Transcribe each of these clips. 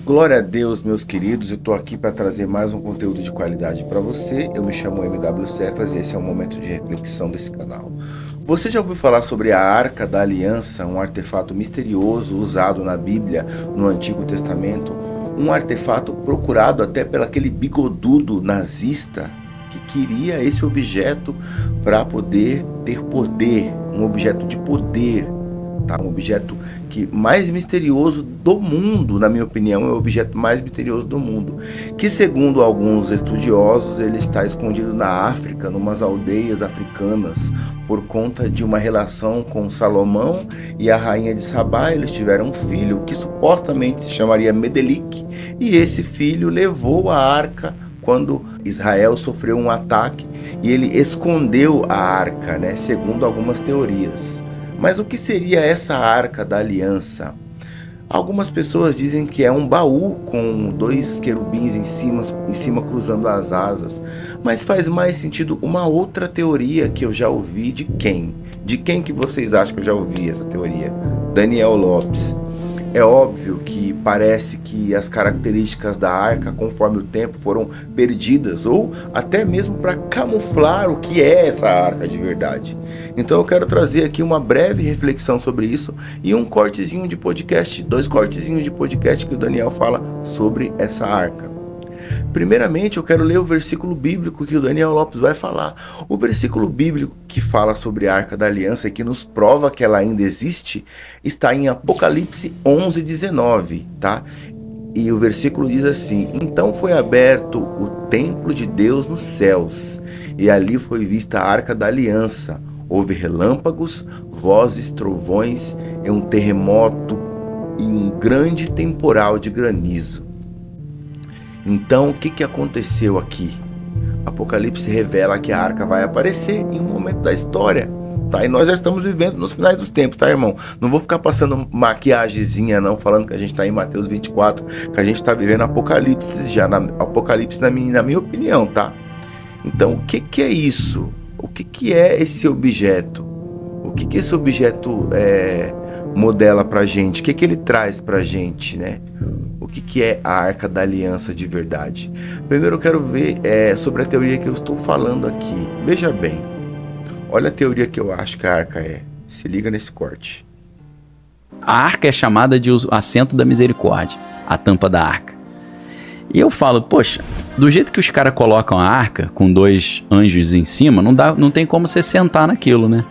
Glória a Deus, meus queridos, eu estou aqui para trazer mais um conteúdo de qualidade para você. Eu me chamo MW Cefas e esse é um momento de reflexão desse canal. Você já ouviu falar sobre a Arca da Aliança, um artefato misterioso usado na Bíblia, no Antigo Testamento? Um artefato procurado até pelo aquele bigodudo nazista que queria esse objeto para poder ter poder, um objeto de poder. Tá? Um objeto mais misterioso do mundo, na minha opinião, é o objeto mais misterioso do mundo, que segundo alguns estudiosos, ele está escondido na África, numas aldeias africanas, por conta de uma relação com Salomão e a rainha de Sabá. Eles tiveram um filho que supostamente se chamaria Menelik, e esse filho levou a arca quando Israel sofreu um ataque, e ele escondeu a arca, né, segundo algumas teorias. Mas o que seria essa Arca da Aliança? Algumas pessoas dizem que é um baú com 2 querubins em cima cruzando as asas. Mas faz mais sentido uma outra teoria que eu já ouvi. De quem? De quem que vocês acham que eu já ouvi essa teoria? Daniel Lopes. É óbvio que parece que as características da arca, conforme o tempo, foram perdidas, ou até mesmo para camuflar o que é essa arca de verdade. Então eu quero trazer aqui uma breve reflexão sobre isso e um cortezinho de podcast, 2 cortezinhos de podcast que o Daniel fala sobre essa arca. Primeiramente, eu quero ler o versículo bíblico que o Daniel Lopes vai falar. O versículo bíblico que fala sobre a Arca da Aliança e que nos prova que ela ainda existe, está em Apocalipse 11:19, tá? E o versículo diz assim: então foi aberto o templo de Deus nos céus, e ali foi vista a Arca da Aliança. Houve relâmpagos, vozes, trovões, e um terremoto e um grande temporal de granizo. Então, o que aconteceu aqui? Apocalipse revela que a arca vai aparecer em um momento da história, tá? E nós já estamos vivendo nos finais dos tempos, tá, irmão? Não vou ficar passando maquiagemzinha, não, falando que a gente está em Mateus 24, que a gente está vivendo Apocalipse já, Apocalipse na minha opinião, tá? Então, o que é isso? O que é esse objeto? O que esse objeto modela pra gente? O que ele traz pra gente, né? O que é a Arca da Aliança de verdade? Primeiro eu quero ver sobre a teoria que eu estou falando aqui. Veja bem, olha a teoria que eu acho que a arca é. Se liga nesse corte. A arca é chamada de assento da misericórdia, a tampa da arca. E eu falo, poxa, do jeito que os caras colocam a arca, com 2 anjos em cima, não tem como você sentar naquilo, né?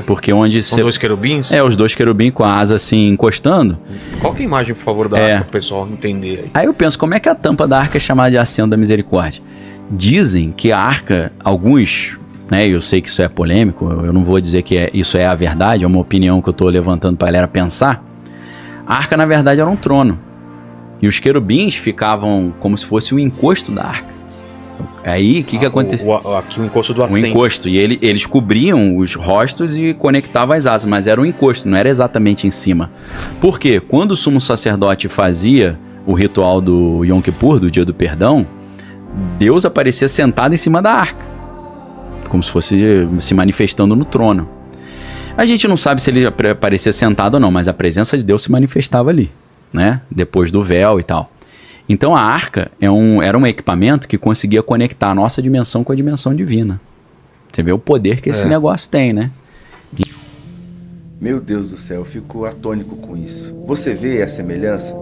Porque onde São 2 querubins? Os 2 querubins com a asa assim encostando. Coloca a imagem, por favor, da arca para o pessoal entender. Aí eu penso, como é que a tampa da arca é chamada de assento da misericórdia? Dizem que a arca, alguns, né, eu sei que isso é polêmico, eu não vou dizer que isso é a verdade, é uma opinião que eu estou levantando para a galera pensar. A arca, na verdade, era um trono. E os querubins ficavam como se fosse o encosto da arca. Aí, o que aconteceu? Aqui o encosto do assento. O encosto. E eles cobriam os rostos e conectavam as asas, mas era um encosto, não era exatamente em cima. Por quê? Quando o sumo sacerdote fazia o ritual do Yom Kippur, do Dia do Perdão, Deus aparecia sentado em cima da arca, como se fosse se manifestando no trono. A gente não sabe se ele aparecia sentado ou não, mas a presença de Deus se manifestava ali, né? Depois do véu e tal. Então a arca era um equipamento que conseguia conectar a nossa dimensão com a dimensão divina. Você vê o poder que esse negócio tem, né? Meu Deus do céu, eu fico atônico com isso. Você vê a semelhança?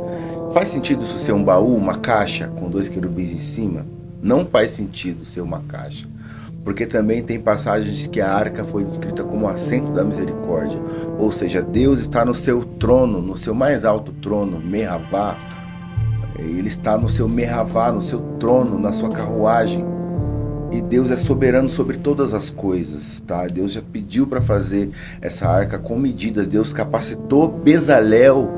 Faz sentido isso ser um baú, uma caixa com 2 querubins em cima? Não faz sentido ser uma caixa. Porque também tem passagens que a arca foi descrita como assento da misericórdia. Ou seja, Deus está no seu trono, no seu mais alto trono, Merabá. Ele está no seu Merravá, no seu trono, na sua carruagem. E Deus é soberano sobre todas as coisas, tá? Deus já pediu para fazer essa arca com medidas. Deus capacitou Bezalel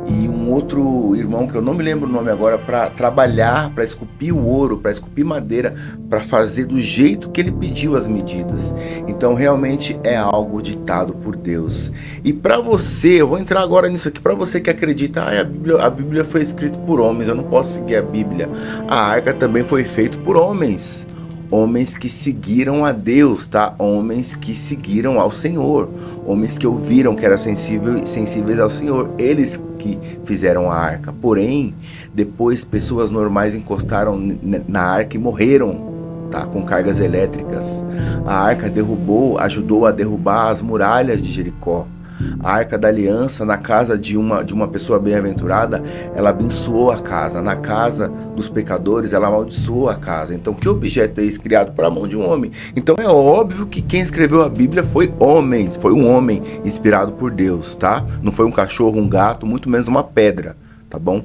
e um outro irmão, que eu não me lembro o nome agora, para trabalhar, para esculpir o ouro, para esculpir madeira, para fazer do jeito que ele pediu as medidas. Então realmente é algo ditado por Deus. E para você, eu vou entrar agora nisso aqui, para você que acredita, a Bíblia foi escrita por homens, eu não posso seguir a Bíblia. A arca também foi feita por homens. homens que seguiram a Deus, tá? Homens que seguiram ao Senhor, homens que ouviram, que eram sensíveis ao Senhor, eles que fizeram a arca. Porém, depois pessoas normais encostaram na arca e morreram, tá? Com cargas elétricas. A arca ajudou a derrubar as muralhas de Jericó. A Arca da Aliança, na casa de uma pessoa bem-aventurada, ela abençoou a casa. Na casa dos pecadores, ela amaldiçoou a casa. Então, que objeto é esse criado para a mão de um homem? Então, é óbvio que quem escreveu a Bíblia foi um homem inspirado por Deus, tá? Não foi um cachorro, um gato, muito menos uma pedra, tá bom?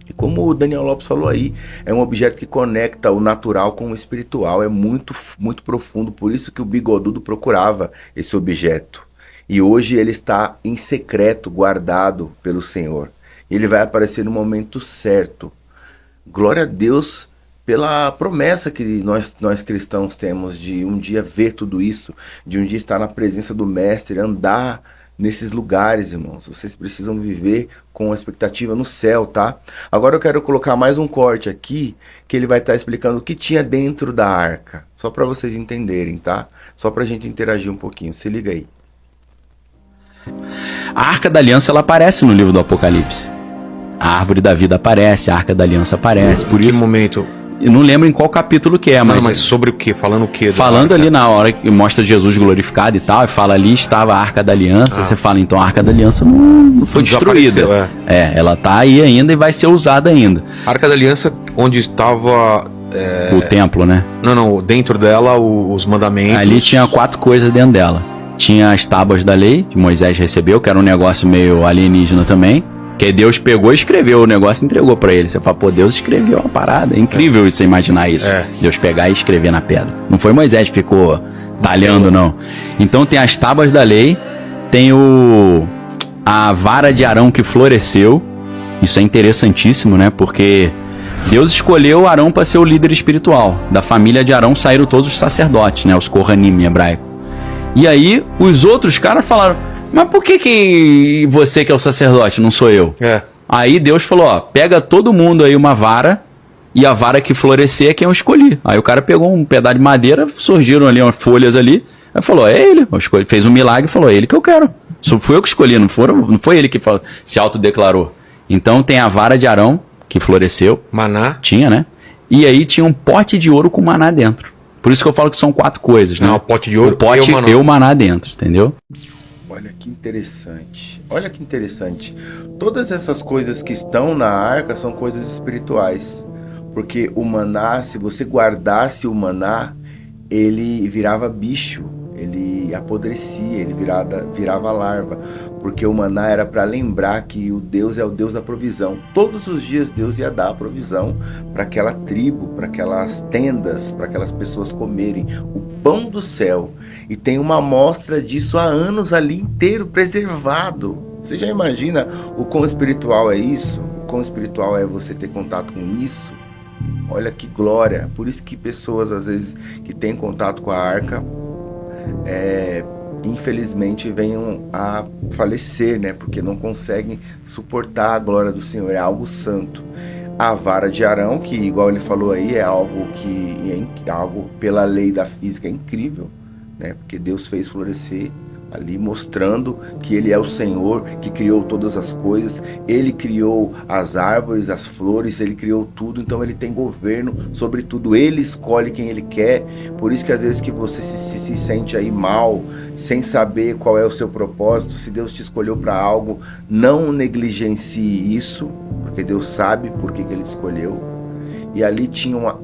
E como o Daniel Lopes falou aí, é um objeto que conecta o natural com o espiritual. É muito, muito profundo, por isso que o Bigodudo procurava esse objeto. E hoje ele está em secreto, guardado pelo Senhor. Ele vai aparecer no momento certo. Glória a Deus pela promessa que nós cristãos temos de um dia ver tudo isso, de um dia estar na presença do Mestre, andar nesses lugares, irmãos. Vocês precisam viver com a expectativa no céu, tá? Agora eu quero colocar mais um corte aqui, que ele vai estar explicando o que tinha dentro da arca. Só para vocês entenderem, tá? Só para a gente interagir um pouquinho. Se liga aí. A Arca da Aliança, ela aparece no livro do Apocalipse. A Árvore da Vida aparece, a Arca da Aliança aparece. Por isso, que momento? Eu não lembro em qual capítulo que é, mas sobre o que? Falando o que? Falando ali na hora que mostra Jesus glorificado e tal, e fala ali estava a Arca da Aliança, você fala, então a Arca da Aliança não foi destruída. Ela tá aí ainda e vai ser usada ainda. A Arca da Aliança, onde estava... O templo, né? Não, dentro dela os mandamentos. Ali tinha 4 coisas dentro dela. Tinha as tábuas da lei, que Moisés recebeu, que era um negócio meio alienígena também. Que Deus pegou e escreveu o negócio e entregou pra ele. Você fala, pô, Deus escreveu uma parada. É incrível você imaginar isso. Deus pegar e escrever na pedra. Não foi Moisés que ficou talhando, não. Então tem as tábuas da lei, tem a vara de Arão que floresceu. Isso é interessantíssimo, né? Porque Deus escolheu Arão para ser o líder espiritual. Da família de Arão saíram todos os sacerdotes, né? Os Kohanim em hebraico. E aí, os outros caras falaram, mas por que você que é o sacerdote, não sou eu? Aí Deus falou, ó, pega todo mundo aí uma vara, e a vara que florescer é quem eu escolhi. Aí o cara pegou um pedaço de madeira, surgiram ali umas folhas ali, aí falou, é ele, fez um milagre e falou, é ele que eu quero. Só fui eu que escolhi, não foi ele que se autodeclarou. Então tem a vara de Arão, que floresceu. Maná. Tinha, né? E aí tinha um pote de ouro com maná dentro. Por isso que eu falo que são 4 coisas, né? Não, o pote de ouro o pote e o maná dentro, entendeu? Olha que interessante. Olha que interessante. Todas essas coisas que estão na arca são coisas espirituais. Porque o maná, se você guardasse o maná, ele virava bicho. Ele apodrecia, ele virava larva. Porque o maná era para lembrar que o Deus é o Deus da provisão. Todos os dias Deus ia dar a provisão para aquela tribo, para aquelas tendas, para aquelas pessoas comerem o pão do céu. E tem uma amostra disso há anos ali inteiro, preservado. Você já imagina o quão espiritual é isso? O quão espiritual é você ter contato com isso? Olha que glória. Por isso que pessoas, às vezes, que têm contato com a arca, infelizmente venham a falecer, né? Porque não conseguem suportar a glória do Senhor, é algo santo. A vara de Arão, que igual ele falou aí, é algo pela lei da física é incrível, né? Porque Deus fez florescer ali, mostrando que ele é o Senhor que criou todas as coisas. Ele criou as árvores, as flores, ele criou tudo, então ele tem governo sobre tudo, ele escolhe quem ele quer. Por isso que às vezes que você se sente aí mal, sem saber qual é o seu propósito. Se Deus te escolheu para algo, não negligencie isso, porque Deus sabe por que ele te escolheu. E ali tinham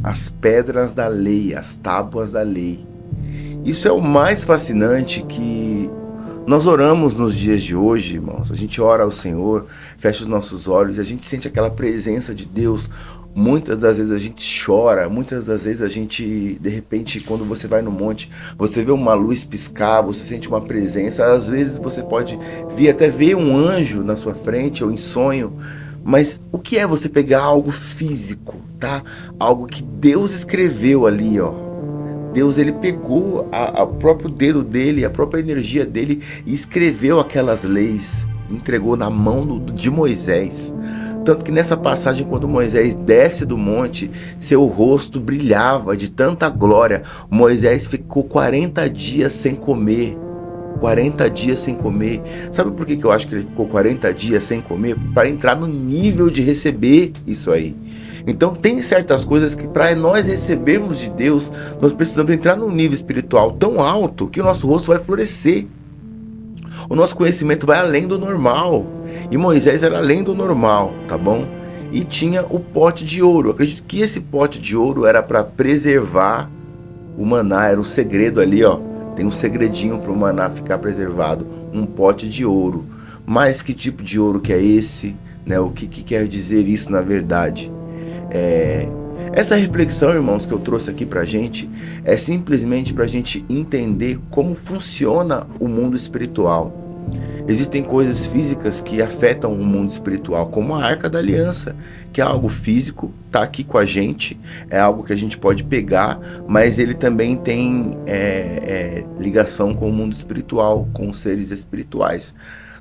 as pedras da lei, as tábuas da lei. Isso é o mais fascinante, que nós oramos nos dias de hoje, irmãos. A gente ora ao Senhor, fecha os nossos olhos e a gente sente aquela presença de Deus. Muitas das vezes a gente chora, muitas das vezes a gente, de repente, quando você vai no monte, você vê uma luz piscar, você sente uma presença. Às vezes você pode até ver um anjo na sua frente ou em sonho. Mas o que é você pegar algo físico, tá? Algo que Deus escreveu ali, ó. Deus, ele pegou o próprio dedo dele, a própria energia dele e escreveu aquelas leis, entregou na mão de Moisés. Tanto que nessa passagem, quando Moisés desce do monte, seu rosto brilhava de tanta glória. Moisés ficou 40 dias sem comer. 40 dias sem comer. Sabe por que eu acho que ele ficou 40 dias sem comer? Para entrar no nível de receber isso aí. Então tem certas coisas que para nós recebermos de Deus, nós precisamos entrar num nível espiritual tão alto que o nosso rosto vai florescer. O nosso conhecimento vai além do normal. E Moisés era além do normal, tá bom? E tinha o pote de ouro. Eu acredito que esse pote de ouro era para preservar o maná. Era o segredo ali, ó. Tem um segredinho para o maná ficar preservado. Um pote de ouro. Mas que tipo de ouro que é esse? Né? O que quer dizer isso na verdade? Essa reflexão, irmãos, que eu trouxe aqui pra gente é simplesmente pra gente entender como funciona o mundo espiritual. Existem coisas físicas que afetam o mundo espiritual, como a Arca da Aliança, que é algo físico, tá aqui com a gente, é algo que a gente pode pegar, mas ele também tem ligação com o mundo espiritual, com os seres espirituais.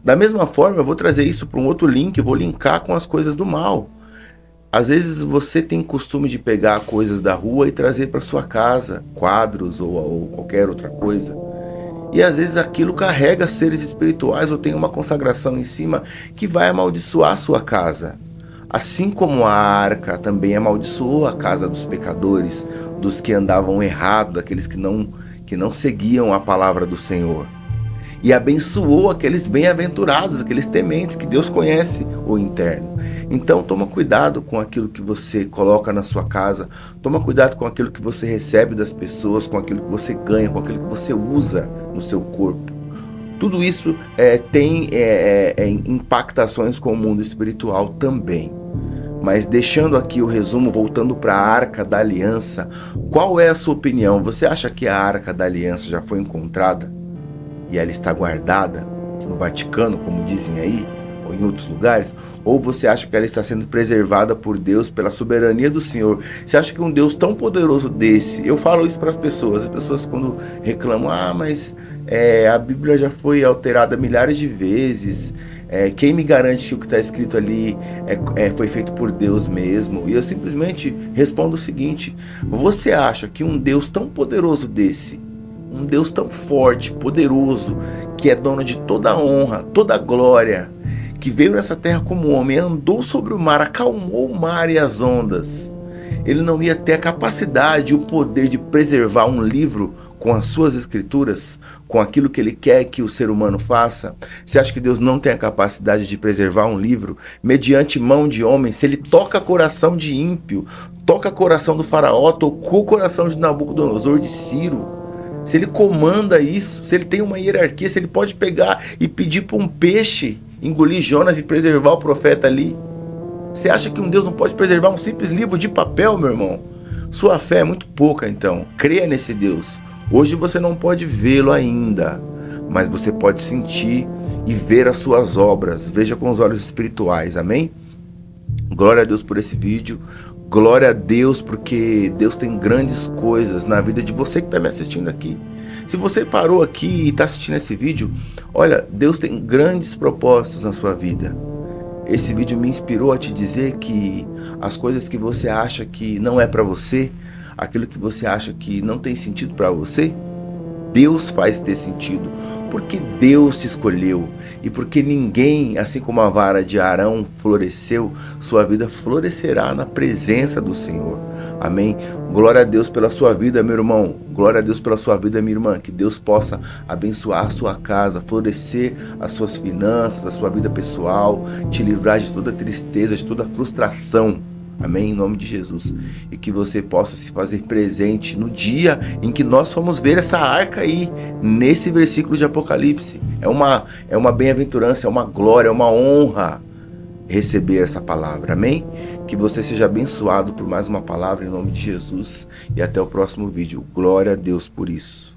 Da mesma forma, eu vou trazer isso para um outro link, eu vou linkar com as coisas do mal. Às vezes você tem costume de pegar coisas da rua e trazer para sua casa, quadros ou qualquer outra coisa. E às vezes aquilo carrega seres espirituais ou tem uma consagração em cima que vai amaldiçoar a sua casa. Assim como a arca também amaldiçoou a casa dos pecadores, dos que andavam errado, daqueles que não seguiam a palavra do Senhor. E abençoou aqueles bem-aventurados, aqueles tementes que Deus conhece o interno. Então toma cuidado com aquilo que você coloca na sua casa, toma cuidado com aquilo que você recebe das pessoas, com aquilo que você ganha, com aquilo que você usa no seu corpo. Tudo isso tem impactações com o mundo espiritual também. Mas deixando aqui o resumo, voltando para a Arca da Aliança, qual é a sua opinião? Você acha que a Arca da Aliança já foi encontrada? E ela está guardada no Vaticano, como dizem aí, ou em outros lugares? Ou você acha que ela está sendo preservada por Deus, pela soberania do Senhor? Você acha que um Deus tão poderoso desse... Eu falo isso para as pessoas quando reclamam, mas a Bíblia já foi alterada milhares de vezes, quem me garante que o que está escrito ali foi feito por Deus mesmo? E eu simplesmente respondo o seguinte: você acha que um Deus tão poderoso desse, um Deus tão forte, poderoso, que é dono de toda a honra, toda a glória, que veio nessa terra como homem, andou sobre o mar, acalmou o mar e as ondas, ele não ia ter a capacidade e o poder de preservar um livro com as suas escrituras, com aquilo que ele quer que o ser humano faça? Você acha que Deus não tem a capacidade de preservar um livro mediante mão de homem? Se ele toca coração de ímpio, toca coração do faraó, tocou o coração de Nabucodonosor, de Ciro, se ele comanda isso, se ele tem uma hierarquia, se ele pode pegar e pedir para um peixe engolir Jonas e preservar o profeta ali, você acha que um Deus não pode preservar um simples livro de papel, meu irmão? Sua fé é muito pouca, então. Creia nesse Deus. Hoje você não pode vê-lo ainda, mas você pode sentir e ver as suas obras. Veja com os olhos espirituais, amém? Glória a Deus por esse vídeo. Glória a Deus, porque Deus tem grandes coisas na vida de você que está me assistindo aqui. Se você parou aqui e está assistindo esse vídeo, olha, Deus tem grandes propósitos na sua vida. Esse vídeo me inspirou a te dizer que as coisas que você acha que não é para você, aquilo que você acha que não tem sentido para você, Deus faz ter sentido, porque Deus te escolheu e porque ninguém, assim como a vara de Arão floresceu, sua vida florescerá na presença do Senhor. Amém? Glória a Deus pela sua vida, meu irmão. Glória a Deus pela sua vida, minha irmã. Que Deus possa abençoar a sua casa, florescer as suas finanças, a sua vida pessoal, te livrar de toda tristeza, de toda frustração. Amém? Em nome de Jesus. E que você possa se fazer presente no dia em que nós fomos ver essa arca aí, nesse versículo de Apocalipse. É uma bem-aventurança, é uma glória, é uma honra receber essa palavra. Amém? Que você seja abençoado por mais uma palavra em nome de Jesus. E até o próximo vídeo. Glória a Deus por isso.